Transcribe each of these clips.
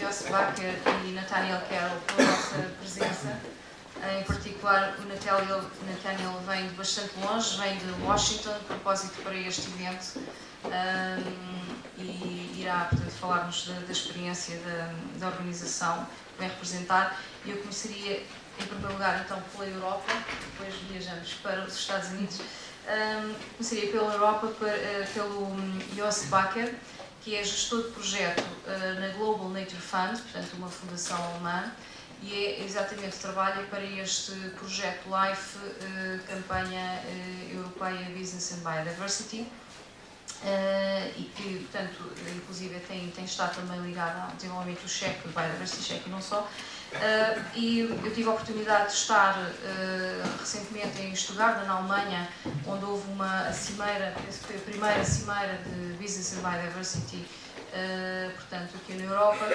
Joost Bakker e Nathaniel Carroll pela vossa presença. Em particular, o Nathaniel vem de bastante longe, vem de Washington, de propósito para este evento, e irá, portanto, falar-nos da experiência da organização que vem representar. E eu começaria, em primeiro lugar, então, pela Europa, depois viajamos para os Estados Unidos. Começaria pela Europa, pelo Joost Bakker, que é gestor de projeto na Global Nature Fund, portanto, uma fundação alemã, e é exatamente trabalha para este projeto LIFE, campanha Europeia Business and Biodiversity, e que, portanto, inclusive tem estado também ligado ao desenvolvimento do cheque, do Biodiversity cheque e não só. E eu tive a oportunidade de estar recentemente em Stuttgart, na Alemanha, onde houve uma cimeira, penso que foi a primeira cimeira de Business and Biodiversity, portanto, aqui na Europa,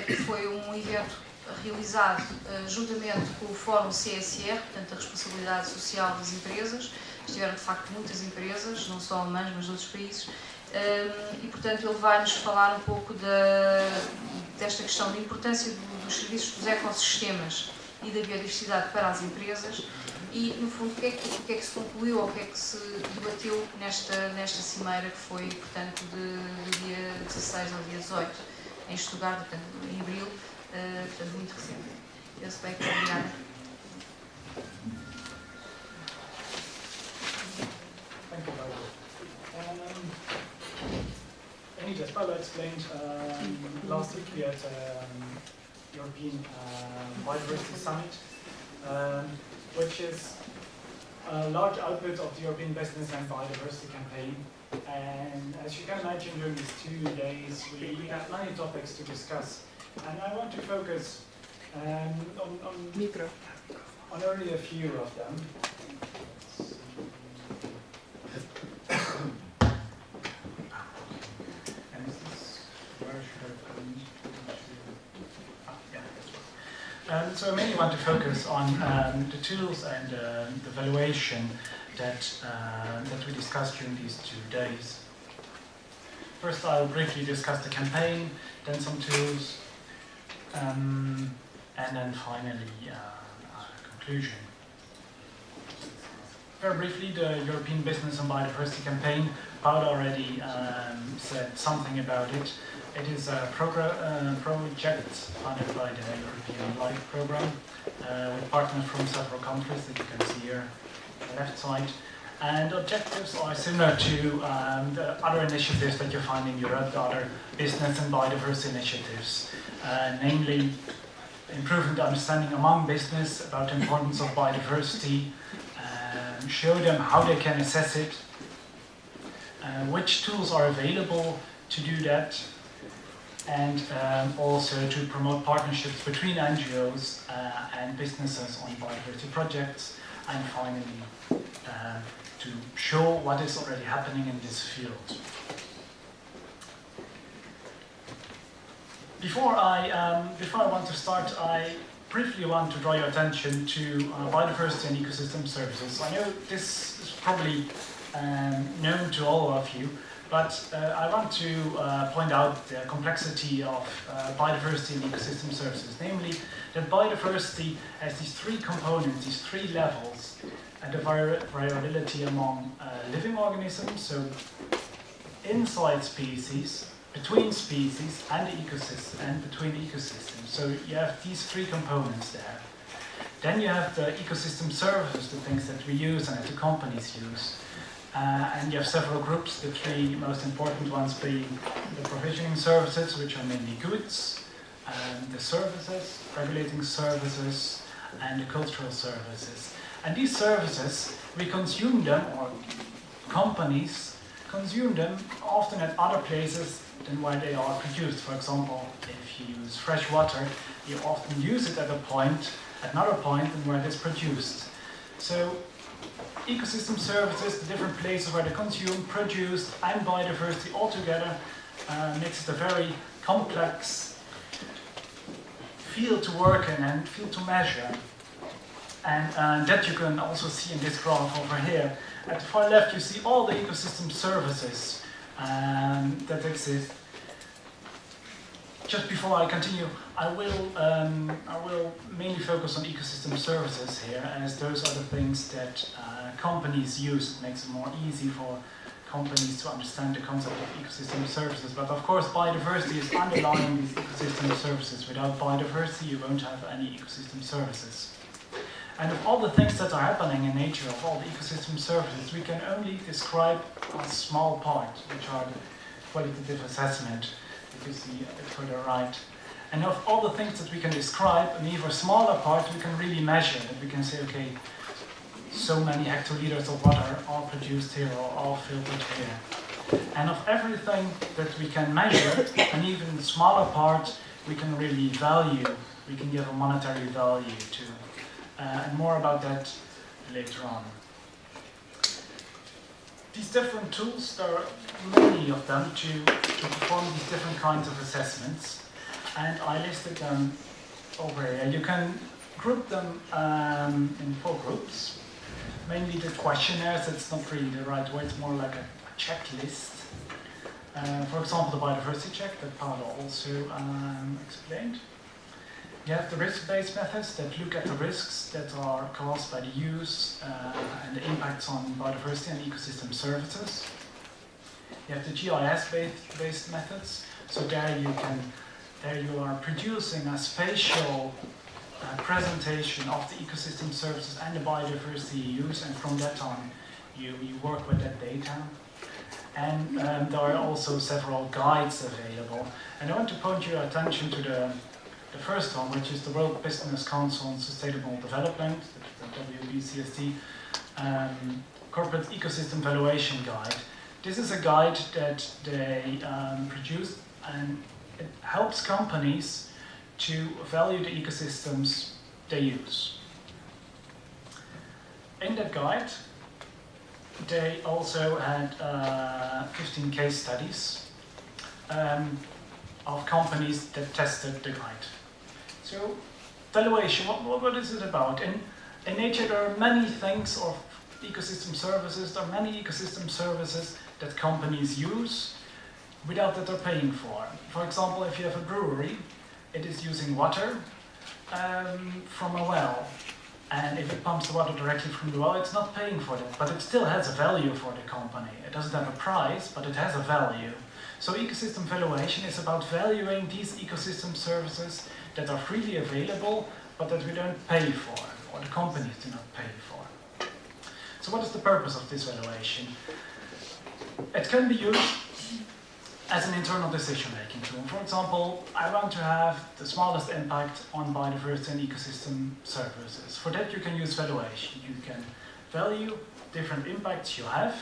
que foi um evento realizado juntamente com o Fórum CSR, portanto, a responsabilidade social das empresas. Estiveram, de facto, muitas empresas, não só alemãs, mas de outros países, e, portanto, ele vai-nos falar um pouco desta questão da importância dos serviços dos ecossistemas e da biodiversidade para as empresas e, no fundo, o que é que se concluiu ou o que é que se debateu nesta cimeira que foi, portanto, do dia 16 ao dia 18 em Stuttgart, portanto, em abril, portanto, muito recente. Eu sei que obrigada. Thank you, Barbara. As Barbara explained, last week we had European Biodiversity Summit, which is a large output of the European Business and Biodiversity Campaign. And as you can imagine, during these 2 days, we had many topics to discuss. And I want to focus on only a few of them. So I mainly want to focus on the tools and the valuation that we discussed during these 2 days. First, I'll briefly discuss the campaign, then some tools, and then finally a conclusion. Very briefly, the European Business and Biodiversity Campaign, Paul already said something about it. It is a project funded by the European LIFE program with partners from several countries that you can see here on the left side. And objectives are similar to the other initiatives that you find in Europe, the other business and biodiversity initiatives, namely improving the understanding among business about the importance of biodiversity, show them how they can assess it, which tools are available to do that, and also to promote partnerships between NGOs and businesses on biodiversity projects, and finally to show what is already happening in this field. Before I want to start, I briefly want to draw your attention to biodiversity and ecosystem services. I know this is probably known to all of you, but I want to point out the complexity of biodiversity and ecosystem services, namely that biodiversity has these 3 components, these 3 levels, and the variability among living organisms, so inside species, between species, and the ecosystem, and between ecosystems. So you have these 3 components there. Then you have the ecosystem services, the things that we use and that the companies use. And you have several groups, the 3 most important ones being the provisioning services, which are mainly goods, the services, regulating services, and the cultural services. And these services, we consume them, or companies consume them often at other places than where they are produced. For example, if you use fresh water, you often use it at another point than where it is produced. So ecosystem services, the different places where they consume, produced, and biodiversity altogether makes it a very complex field to work in and field to measure. And that you can also see in this graph over here. At the far left you see all the ecosystem services that exist. just before I continue, I will mainly focus on ecosystem services here, as those are the things that companies use. It makes it more easy for companies to understand the concept of ecosystem services. But of course, biodiversity is underlying these ecosystem services. Without biodiversity, you won't have any ecosystem services. And of all the things that are happening in nature, of all the ecosystem services, we can only describe a small part, which are the qualitative assessment that you see a bit further right. And of all the things that we can describe, an even smaller part we can really measure. That we can say, okay, so many hectoliters of water are produced here or are filtered here. And of everything that we can measure, an even smaller part we can really value, we can give a monetary value to. And more about that later on. These different tools, there are many of them to perform these different kinds of assessments, and I listed them over here. You can group them in 4 groups. Mainly the questionnaires, that's not really the right word, it's more like a checklist. For example, the biodiversity check that Paolo also explained. You have the risk-based methods that look at the risks that are caused by the use and the impacts on biodiversity and ecosystem services. You have the GIS-based methods. So there you are producing a spatial presentation of the ecosystem services and the biodiversity you use, and from that on you work with that data. And there are also several guides available. And I want to point your attention to the first one, which is the World Business Council on Sustainable Development, the WBCSD Corporate Ecosystem Valuation Guide. This is a guide that they produced, and it helps companies to value the ecosystems they use. In that guide, they also had 15 case studies of companies that tested the guide. So, valuation, what is it about? In nature, there are many things of ecosystem services. There are many ecosystem services that companies use without that they're paying for. For example, if you have a brewery, it is using water from a well. And if it pumps the water directly from the well, it's not paying for that. But it still has a value for the company. It doesn't have a price, but it has a value. So ecosystem valuation is about valuing these ecosystem services that are freely available, but that we don't pay for, or the companies do not pay for. So what is the purpose of this valuation? It can be used as an internal decision-making tool. For example, I want to have the smallest impact on biodiversity and ecosystem services. For that you can use valuation. You can value different impacts you have,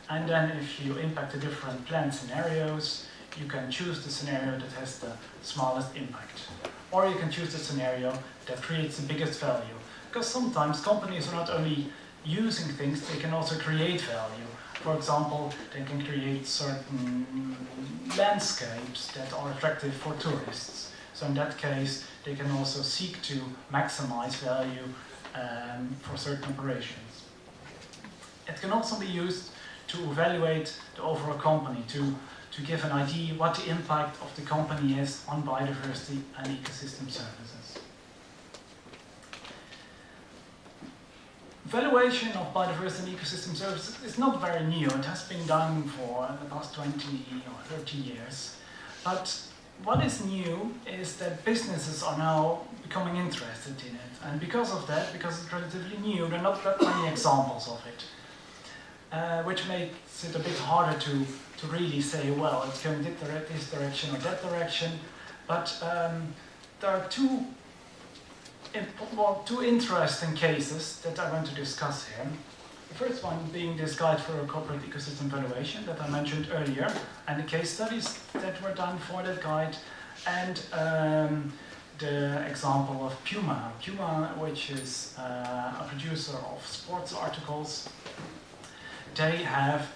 and then if you impact the different planned scenarios, you can choose the scenario that has the smallest impact. Or you can choose the scenario that creates the biggest value. Because sometimes companies are not only using things, they can also create value. For example, they can create certain landscapes that are attractive for tourists. So in that case, they can also seek to maximize value for certain operations. It can also be used to evaluate the overall company, to give an idea what the impact of the company is on biodiversity and ecosystem services. Valuation of biodiversity and ecosystem services is not very new. It has been done for the past 20 or 30 years. But what is new is that businesses are now becoming interested in it. And because of that, because it's relatively new, there are not that many examples of it. Which makes it a bit harder to really say, well, it's going this direction or that direction. But there are two interesting cases that I want to discuss here. The first one being this guide for a corporate ecosystem valuation that I mentioned earlier, and the case studies that were done for that guide, and the example of Puma. Puma, which is a producer of sports articles, they have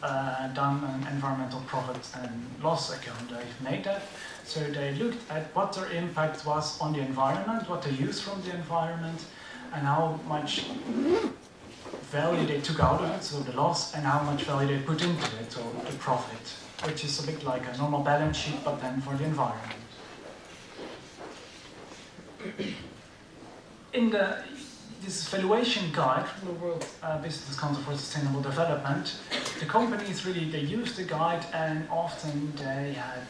done an environmental profit and loss account. They've made that. So they looked at what their impact was on the environment, what they used from the environment, and how much value they took out of it, so the loss, and how much value they put into it, so the profit, which is a bit like a normal balance sheet, but then for the environment. in this valuation guide from the World Business Council for Sustainable Development, the companies really, they used the guide, and often they had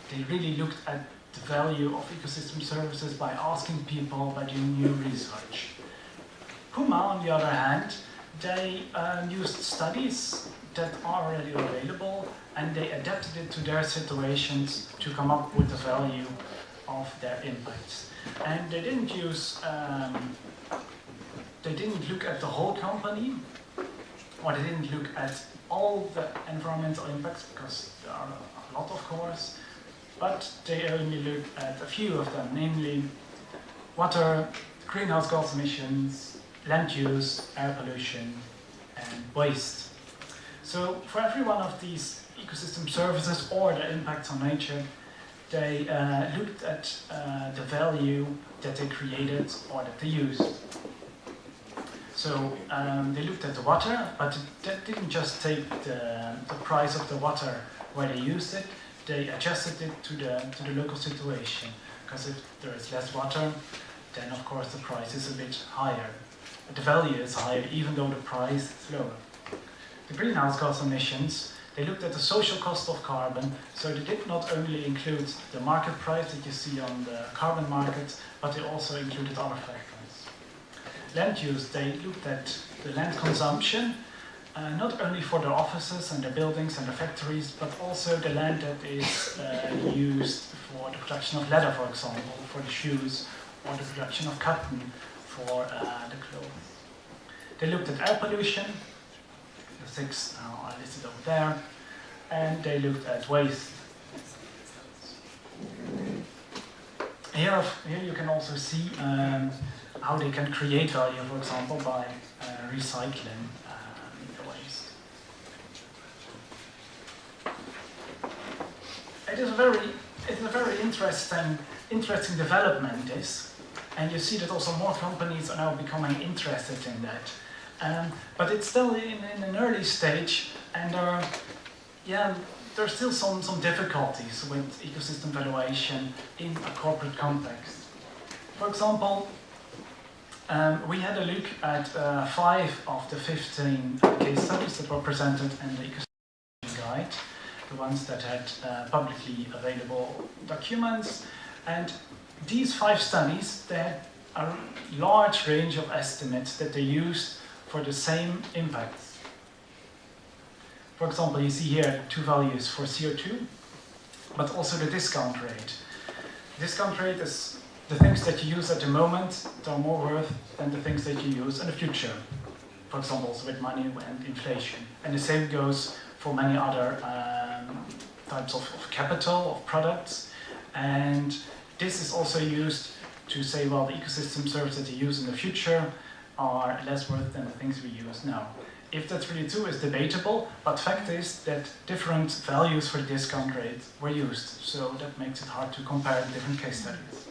they really looked at the value of ecosystem services by asking people, by doing new research. Puma, on the other hand, they used studies that are already available, and they adapted it to their situations to come up with the value of their impacts. And they didn't look at the whole company, or they didn't look at all the environmental impacts, because there are a lot, of course, but they only looked at a few of them, namely water, greenhouse gas emissions, land use, air pollution, and waste. So for every one of these ecosystem services or their impacts on nature, they looked at the value that they created or that they used. So they looked at the water, but that didn't just take the price of the water where they used it, they adjusted it to the local situation. Because if there is less water, then of course the price is a bit higher. The value is higher even though the price is lower. The greenhouse gas emissions, they looked at the social cost of carbon, so they did not only include the market price that you see on the carbon market, but they also included other factors. Land use, they looked at the land consumption, not only for their offices and their buildings and their factories, but also the land that is used for the production of leather, for example, for the shoes, or the production of cotton for the clothes. They looked at air pollution, the 6 are listed over there, and they looked at waste. Here you can also see how they can create value, for example, by recycling the waste. It is a very interesting development, this, and you see that also more companies are now becoming interested in that. But it's still in an early stage, and there are still some difficulties with ecosystem valuation in a corporate context. For example, we had a look at 5 of the 15 case studies that were presented in the ecosystem guide, the ones that had publicly available documents. And these 5 studies, they had a large range of estimates that they used for the same impacts. For example, you see here 2 values for CO2, but also the discount rate. Discount rate is the things that you use at the moment that are more worth than the things that you use in the future. For example, also with money and inflation. And the same goes for many other types of capital, of products. And this is also used to say, well, the ecosystem services that you use in the future are less worth than the things we use now. If that's really true is debatable, but fact is that different values for the discount rate were used, so that makes it hard to compare the different case studies.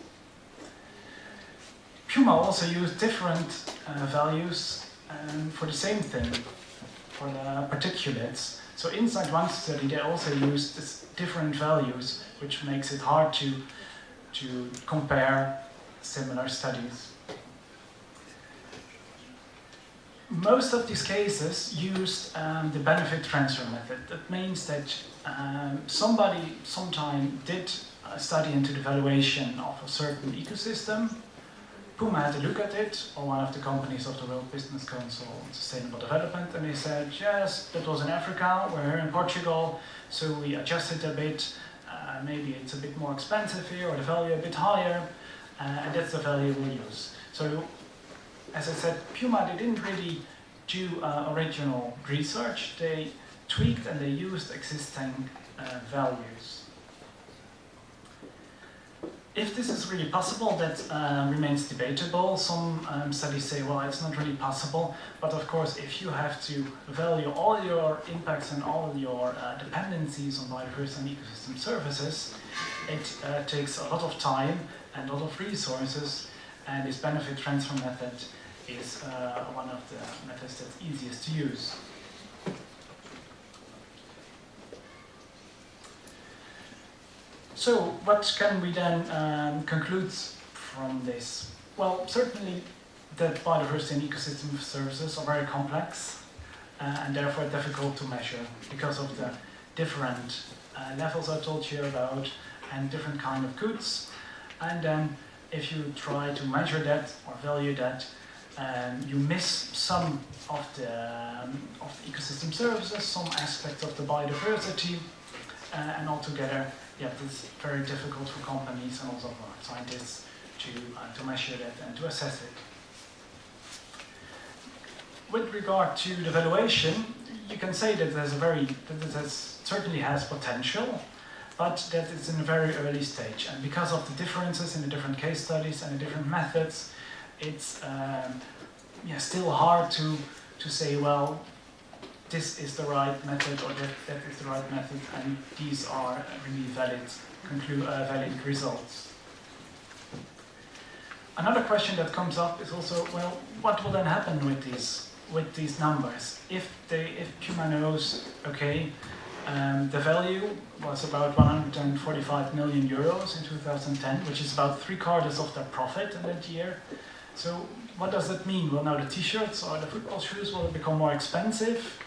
Puma also used different values for the same thing, for the particulates. So inside one study they also used different values, which makes it hard to compare similar studies. Most of these cases used the benefit transfer method. That means that somebody sometime did a study into the valuation of a certain ecosystem. Puma had to look at it, or one of the companies of the World Business Council on Sustainable Development, and they said, yes, that was in Africa, we're here in Portugal, so we adjusted a bit, maybe it's a bit more expensive here, or the value a bit higher, and that's the value we'll use. So, as I said, Puma, they didn't really do original research, they tweaked and they used existing values. If this is really possible, that remains debatable. Some studies say, well, it's not really possible, but of course, if you have to value all your impacts and all your dependencies on biodiversity and ecosystem services, it takes a lot of time and a lot of resources, and this benefit transfer method is one of the methods that's easiest to use. So what can we then conclude from this? Well, certainly that biodiversity and ecosystem services are very complex and therefore difficult to measure because of the different levels I told you about and different kind of goods. And then if you try to measure that or value that, you miss some of the ecosystem services, some aspects of the biodiversity, and altogether, yeah, it's very difficult for companies and also for scientists to measure that and to assess it. With regard to the valuation, you can say that it certainly has potential, but that it's in a very early stage. And because of the differences in the different case studies and the different methods, it's still hard to say, well, this is the right method or that is the right method, and these are really valid results. Another question that comes up is also, well, what will then happen with these numbers? If Puma knows, okay, the value was about 145 million euros in 2010, which is about 3/4 of their profit in that year. So what does that mean? Well, now the t-shirts or the football shoes will become more expensive,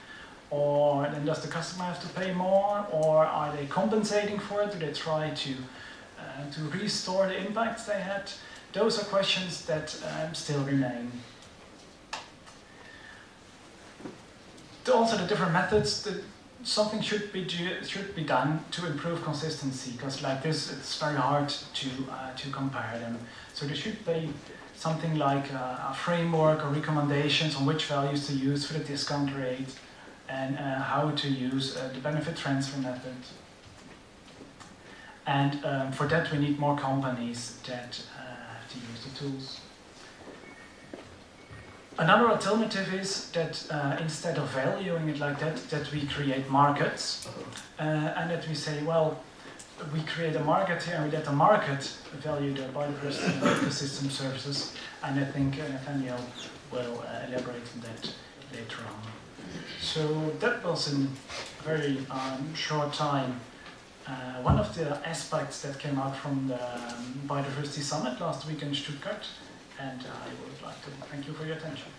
or then does the customer have to pay more, or are they compensating for it? Do they try to restore the impacts they had? Those are questions that still remain. Also, the different methods. Something should be done to improve consistency, because like this, it's very hard to compare them. So there should be something like a framework or recommendations on which values to use for the discount rate and how to use the benefit transfer method. And for that, we need more companies that have to use the tools. Another alternative is that instead of valuing it like that we create markets and that we say, well, we create a market here and we let the market value the biodiversity and ecosystem services, and I think Nathaniel will elaborate on that later on. So that was in a very short time one of the aspects that came out from the Biodiversity Summit last week in Stuttgart. And I would like to thank you for your attention.